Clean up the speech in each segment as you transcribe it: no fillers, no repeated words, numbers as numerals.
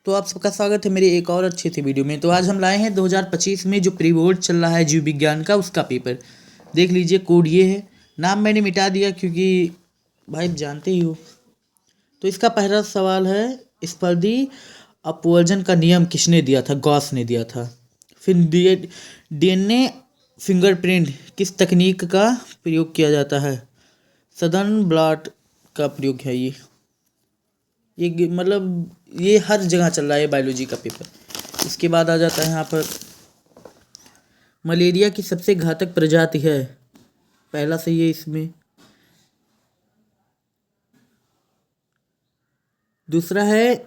तो आप सबका स्वागत है मेरी एक और अच्छी सी वीडियो में। तो आज हम लाए हैं 2025 में जो प्री बोर्ड चल रहा है जीव विज्ञान का, उसका पेपर देख लीजिए। कोड ये है, नाम मैंने मिटा दिया क्योंकि भाई जानते ही हो। तो इसका पहला सवाल है, स्पर्धी अपवर्जन का नियम किसने दिया था? गॉस ने दिया था। फिर डीएनए फिंगरप्रिंट किस तकनीक का प्रयोग किया जाता है? सदर्न ब्लॉट का प्रयोग है। ये मतलब ये हर जगह चल रहा है बायोलॉजी का पेपर। इसके बाद आ जाता है यहाँ पर, मलेरिया की सबसे घातक प्रजाति है। पहला सही है इसमें। दूसरा है,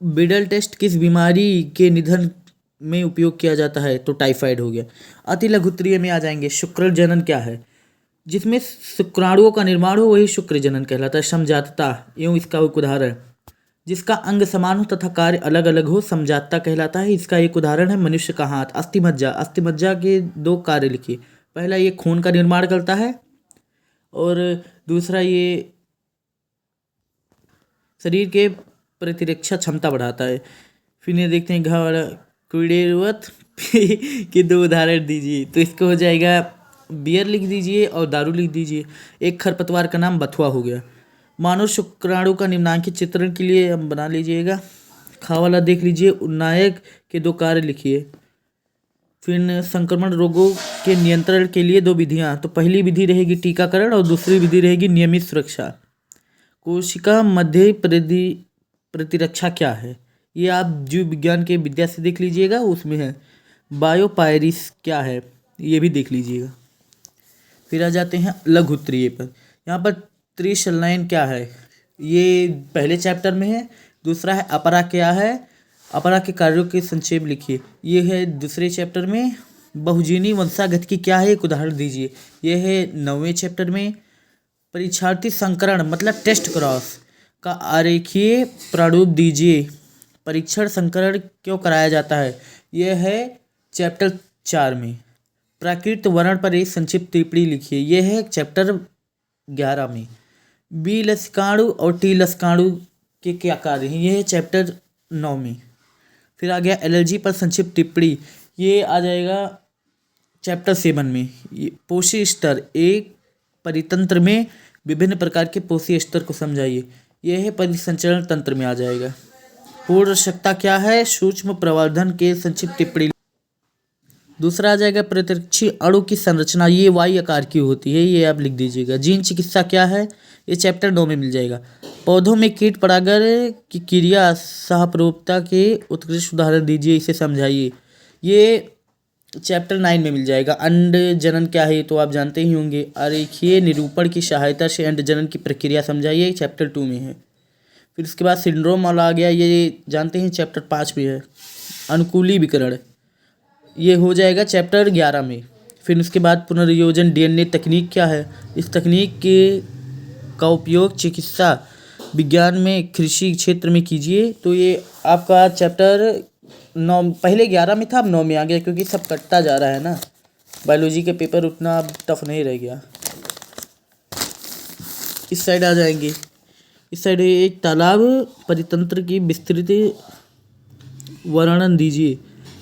बिडल टेस्ट किस बीमारी के निधन में उपयोग किया जाता है? तो टाइफाइड हो गया। अति लघुत्तरीय में आ जाएंगे, शुक्र जनन क्या है? जिसमें शुक्राणुओं का निर्माण हो वही शुक्र जनन कहलाता है। समजातता एवं इसका एक उदाहरण, जिसका अंग समान हो तथा कार्य अलग अलग हो समजातता कहलाता है। इसका एक उदाहरण है मनुष्य का हाथ। अस्थिमज्जा, अस्थिमज्जा के दो कार्य लिखिए। पहला, ये खून का निर्माण करता है और दूसरा ये शरीर के प्रतिरक्षा क्षमता बढ़ाता है। फिर ये देखते हैं, घाव वाला क्रीडेवत के दो उदाहरण दीजिए। तो इसको हो जाएगा, बियर लिख दीजिए और दारू लिख दीजिए। एक खरपतवार का नाम बथुआ हो गया। मानव शुक्राणु का निम्नांकित चित्रण के लिए हम बना लीजिएगा। खा वाला देख लीजिए, उन्नायक के दो कार्य लिखिए। फिर संक्रमण रोगों के नियंत्रण के लिए दो विधियां। तो पहली विधि रहेगी टीकाकरण और दूसरी विधि रहेगी नियमित सुरक्षा। कोशिका मध्य प्रतिरक्षा क्या है? ये आप जीव विज्ञान के विद्या से देख लीजिएगा, उसमें है। बायोपायरिस क्या है? ये भी देख लीजिएगा। फिर आ जाते हैं लघु उत्तरीय पर। यहाँ पर त्रिशलाइन क्या है? ये पहले चैप्टर में है। दूसरा है अपरा क्या है? अपरा के कार्यों के संक्षेप लिखिए। ये है दूसरे चैप्टर में। बहुजीनी वंशागतिकी क्या है? एक उदाहरण दीजिए। ये है 9वें चैप्टर में। परीक्षार्थी संकरण मतलब टेस्ट क्रॉस का आरेखीय प्रारूप दीजिए। परीक्षण संकरण क्यों कराया जाता है? यह है चैप्टर 4 में। प्राकृत वर्ण पर एक संक्षिप्त टिप्पणी लिखिए। यह है चैप्टर 11 में। बी लस्काणु और टी लस्काणु के क्या कार्य हैं? यह है चैप्टर 9 में। फिर आ गया एलर्जी पर संक्षिप्त टिप्पणी। ये आ जाएगा चैप्टर 7 में। पोषी स्तर, एक परितंत्र में विभिन्न प्रकार के पोषी स्तर को समझाइए। यह है परिसंचरण तंत्र में आ जाएगा। पूर्णशक्ता क्या है? सूक्ष्म प्रवर्धन के संक्षिप्त टिप्पणी। दूसरा आ जाएगा प्रतिरक्षी अणु की संरचना। ये वाई आकार की होती है, ये आप लिख दीजिएगा। जीन चिकित्सा क्या है? ये चैप्टर 9 में मिल जाएगा। पौधों में कीट परागण की क्रिया सहप्रभुता के उत्कृष्ट उदाहरण दीजिए, इसे समझाइए। ये चैप्टर 9 में मिल जाएगा। अंड जनन क्या है? तो आप जानते ही होंगे। आरेखीय निरूपण की सहायता से अंड जनन की प्रक्रिया समझाइए, चैप्टर 2 में है। फिर इसके बाद सिंड्रोम वाला आ गया, ये जानते हैं चैप्टर 5 में है। अनुकूली विकरण, ये हो जाएगा चैप्टर 11 में। फिर उसके बाद पुनर्योजन डीएनए तकनीक क्या है? इस तकनीक का उपयोग चिकित्सा विज्ञान में कृषि क्षेत्र में कीजिए। तो ये आपका चैप्टर 9, पहले 11 में था, अब 9 में आ गया क्योंकि सब कटता जा रहा है ना। बायोलॉजी के पेपर उतना अब टफ नहीं रह गया। इस साइड आ जाएंगे। इस साइड एक तालाब परितंत्र की विस्तृत वर्णन दीजिए।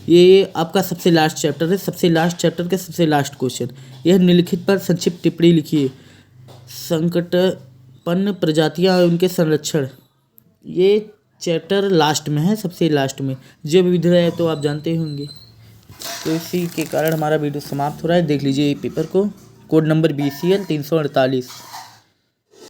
ये आपका सबसे लास्ट चैप्टर है। सबसे लास्ट चैप्टर का सबसे लास्ट क्वेश्चन, यह निम्नलिखित पर संक्षिप्त टिप्पणी लिखिए। संकटपन्न प्रजातियां और उनके संरक्षण, ये चैप्टर लास्ट में है, सबसे लास्ट में। जैव विविधता है तो आप जानते ही होंगे। तो इसी के कारण हमारा वीडियो समाप्त हो रहा है। देख लीजिए पेपर को। Code number BCL 348।